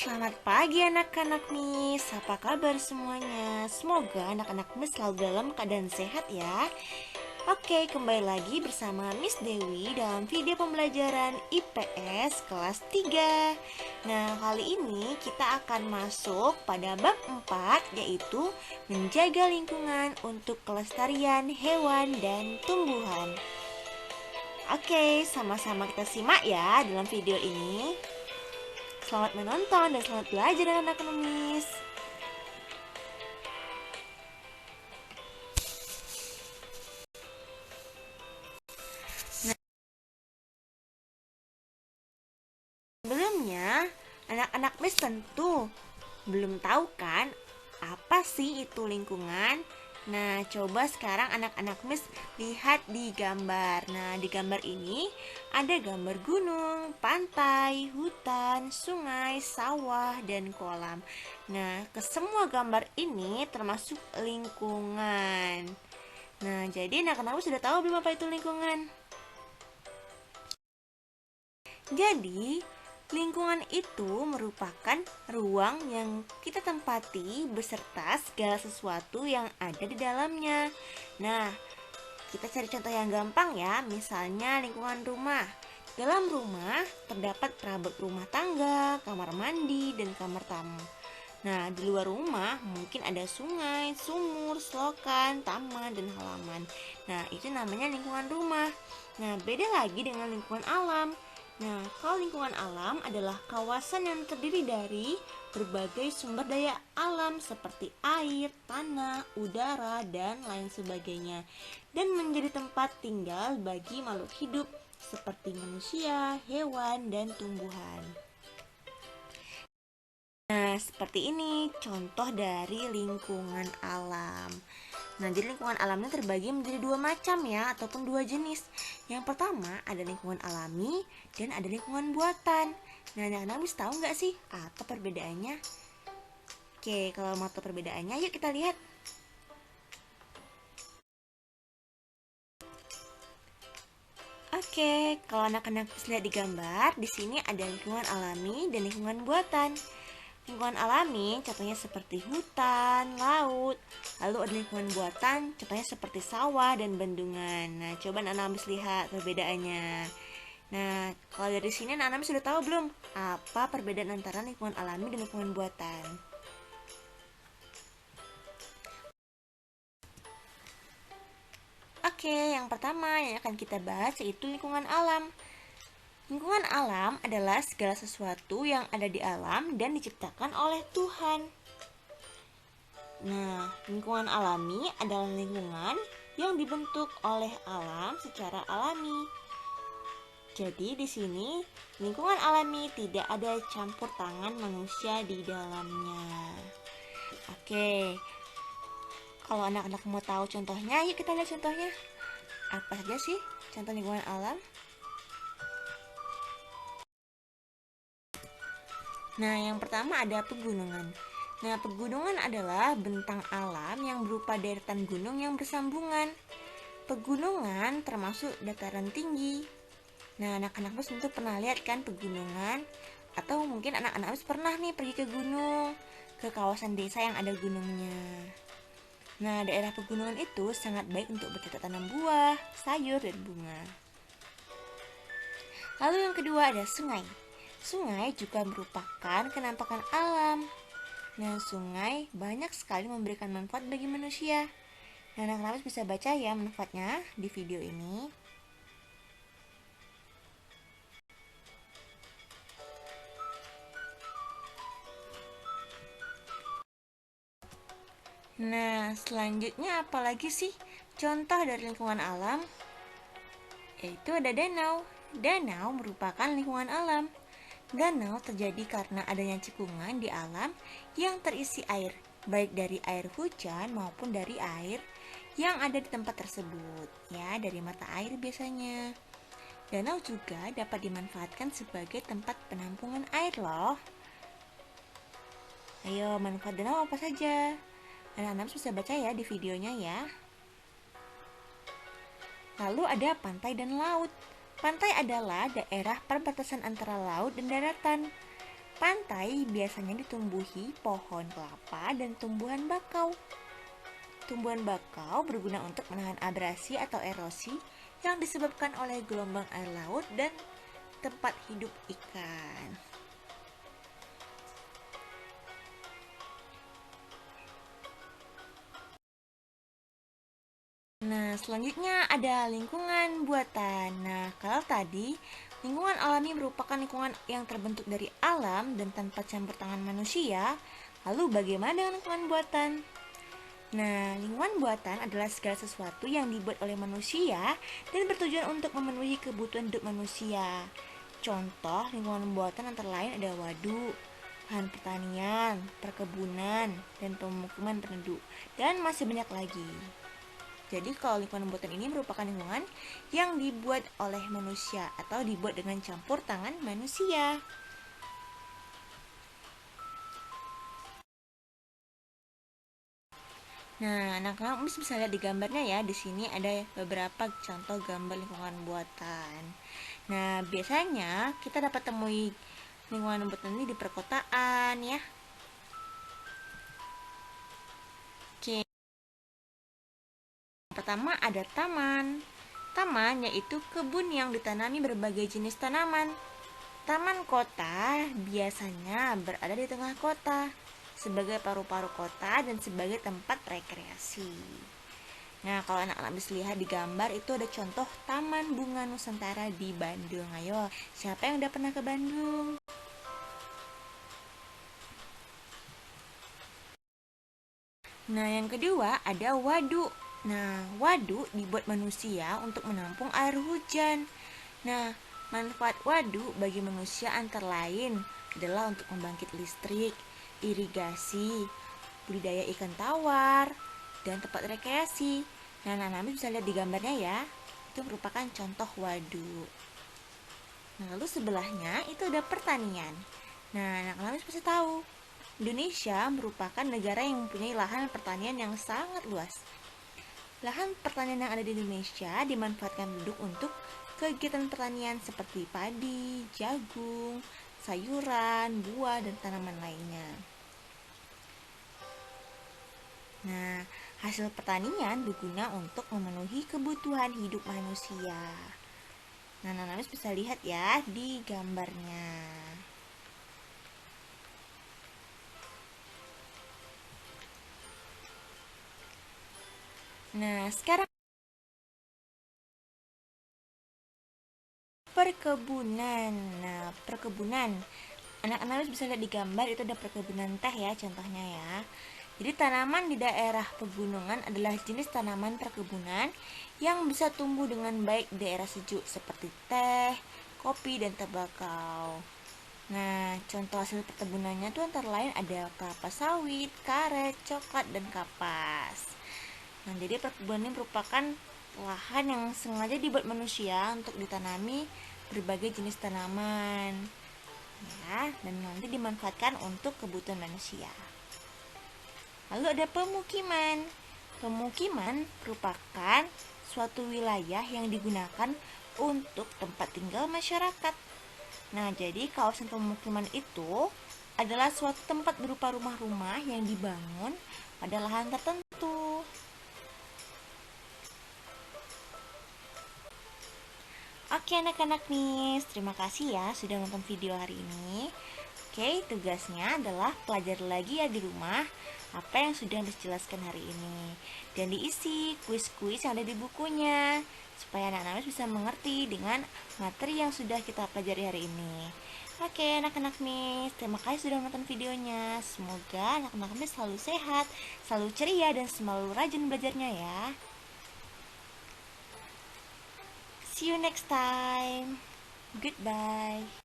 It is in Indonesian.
Selamat pagi anak-anak Miss. Apa kabar semuanya? Semoga anak-anak Miss selalu dalam keadaan sehat ya. Oke, kembali lagi bersama Miss Dewi dalam video pembelajaran IPS kelas 3. Nah, kali ini kita akan masuk pada bab 4, yaitu menjaga lingkungan untuk kelestarian hewan dan tumbuhan. Oke, sama-sama kita simak ya dalam video ini. Selamat menonton dan selamat belajar anak-anak Miss. Sebelumnya, anak-anak Miss tentu belum tahu kan apa sih itu lingkungan. Nah, coba sekarang anak-anak Miss lihat di gambar. Nah, di gambar ini ada gambar gunung, pantai, hutan, sungai, sawah, dan kolam. Nah, ke semua gambar ini termasuk lingkungan. Nah, jadi anak-anak Miss sudah tahu belum apa itu lingkungan? Jadi, lingkungan itu merupakan ruang yang kita tempati beserta segala sesuatu yang ada di dalamnya. Nah, kita cari contoh yang gampang ya, misalnya lingkungan rumah. Dalam rumah terdapat perabot rumah tangga, kamar mandi, dan kamar tamu. Nah, di luar rumah mungkin ada sungai, sumur, selokan, taman, dan halaman. Nah, itu namanya lingkungan rumah. Nah, beda lagi dengan lingkungan alam. Nah, kalau lingkungan alam adalah kawasan yang terdiri dari berbagai sumber daya alam seperti air, tanah, udara, dan lain sebagainya, dan menjadi tempat tinggal bagi makhluk hidup seperti manusia, hewan, dan tumbuhan. Nah, seperti ini contoh dari lingkungan alam. Nah, jadi lingkungan alamnya terbagi menjadi dua macam ya, ataupun dua jenis. Yang pertama ada lingkungan alami dan ada lingkungan buatan. Nah, anak-anak bisa tahu nggak sih apa perbedaannya? Oke, kalau mau tahu perbedaannya, yuk kita lihat. Oke, kalau anak-anak bisa lihat di gambar, di sini ada lingkungan alami dan lingkungan buatan. Lingkungan alami contohnya seperti hutan, laut. Lalu ada lingkungan buatan contohnya seperti sawah dan bendungan. Nah, coba anak-anak bisa lihat perbedaannya. Nah, kalau dari sini anak-anak sudah tahu belum apa perbedaan antara lingkungan alami dan lingkungan buatan? Oke, yang pertama yang akan kita bahas yaitu lingkungan alam. Lingkungan alam adalah segala sesuatu yang ada di alam dan diciptakan oleh Tuhan. Nah, lingkungan alami adalah lingkungan yang dibentuk oleh alam secara alami. Jadi di sini lingkungan alami tidak ada campur tangan manusia di dalamnya. Oke. Kalau anak-anak mau tahu contohnya, yuk kita lihat contohnya. Apa saja sih contoh lingkungan alam? Nah, yang pertama ada pegunungan. Nah, pegunungan adalah bentang alam yang berupa deretan gunung yang bersambungan. Pegunungan termasuk dataran tinggi. Nah, anak-anak tentu pernah lihat kan pegunungan? Atau mungkin anak-anak pernah nih pergi ke gunung, ke kawasan desa yang ada gunungnya. Nah, daerah pegunungan itu sangat baik untuk bercocok tanam buah, sayur, dan bunga. Lalu yang kedua ada sungai. Sungai juga merupakan kenampakan alam. Nah, sungai banyak sekali memberikan manfaat bagi manusia. Nah, anak-anak bisa baca ya manfaatnya di video ini. Nah, selanjutnya apa lagi sih contoh dari lingkungan alam? Yaitu ada danau. Danau merupakan lingkungan alam. Danau terjadi karena adanya cekungan di alam yang terisi air, baik dari air hujan maupun dari air yang ada di tempat tersebut, ya, dari mata air biasanya. Danau juga dapat dimanfaatkan sebagai tempat penampungan air loh. Ayo, manfaat danau apa saja? Anak-anak bisa baca ya di videonya ya. Lalu ada pantai dan laut. Pantai adalah daerah perbatasan antara laut dan daratan. Pantai biasanya ditumbuhi pohon kelapa dan tumbuhan bakau. Tumbuhan bakau berguna untuk menahan abrasi atau erosi yang disebabkan oleh gelombang air laut dan tempat hidup ikan. Nah, selanjutnya ada lingkungan buatan. Nah, kalau tadi lingkungan alami merupakan lingkungan yang terbentuk dari alam dan tanpa campur tangan manusia. Lalu bagaimana dengan lingkungan buatan? Nah, lingkungan buatan adalah segala sesuatu yang dibuat oleh manusia dan bertujuan untuk memenuhi kebutuhan hidup manusia. Contoh lingkungan buatan antara lain ada waduk, lahan pertanian, perkebunan, dan pemukiman penduduk, dan masih banyak lagi. Jadi kalau lingkungan buatan ini merupakan lingkungan yang dibuat oleh manusia atau dibuat dengan campur tangan manusia. Nah, anak-anak bisa lihat di gambarnya ya. Di sini ada beberapa contoh gambar lingkungan buatan. Nah, biasanya kita dapat temui lingkungan buatan ini di perkotaan ya. Oke. Pertama ada taman. Taman yaitu kebun yang ditanami berbagai jenis tanaman. Taman kota biasanya berada di tengah kota sebagai paru-paru kota dan sebagai tempat rekreasi. Nah, kalau anak-anak bisa lihat di gambar itu ada contoh Taman Bunga Nusantara di Bandung. Ayo, siapa yang udah pernah ke Bandung? Nah, yang kedua ada waduk. Nah, waduk dibuat manusia untuk menampung air hujan. Nah, manfaat waduk bagi manusia antara lain adalah untuk membangkit listrik, irigasi, budidaya ikan tawar, dan tempat rekreasi. Nah, anak-anak bisa lihat di gambarnya ya. Itu merupakan contoh waduk. Nah, lalu sebelahnya itu ada pertanian. Nah, anak-anak pasti tahu Indonesia merupakan negara yang mempunyai lahan pertanian yang sangat luas. Lahan pertanian yang ada di Indonesia dimanfaatkan penduduk untuk kegiatan pertanian seperti padi, jagung, sayuran, buah, dan tanaman lainnya. Nah, hasil pertanian berguna untuk memenuhi kebutuhan hidup manusia. Nah, Namis bisa lihat ya di gambarnya. Nah, sekarang perkebunan. Nah, perkebunan. Anak-anak bisa lihat di gambar itu ada perkebunan teh ya contohnya ya. Jadi tanaman di daerah pegunungan adalah jenis tanaman perkebunan yang bisa tumbuh dengan baik di daerah sejuk seperti teh, kopi, dan tembakau. Nah, contoh hasil perkebunannya itu antara lain ada kelapa sawit, karet, coklat, dan kapas. Nah, jadi perkebunan ini merupakan lahan yang sengaja dibuat manusia untuk ditanami berbagai jenis tanaman. Ya, dan nanti dimanfaatkan untuk kebutuhan manusia. Lalu ada pemukiman. Pemukiman merupakan suatu wilayah yang digunakan untuk tempat tinggal masyarakat. Nah, jadi kawasan pemukiman itu adalah suatu tempat berupa rumah-rumah yang dibangun pada lahan tertentu. Oke anak-anak nih, terima kasih ya sudah nonton video hari ini. Oke, tugasnya adalah pelajari lagi ya di rumah apa yang sudah dijelaskan hari ini. Dan diisi kuis-kuis yang ada di bukunya, supaya anak-anak bisa mengerti dengan materi yang sudah kita pelajari hari ini. Oke anak-anak nih, terima kasih sudah menonton videonya. Semoga anak-anak nih selalu sehat, selalu ceria, dan selalu rajin belajarnya ya. See you next time. Goodbye.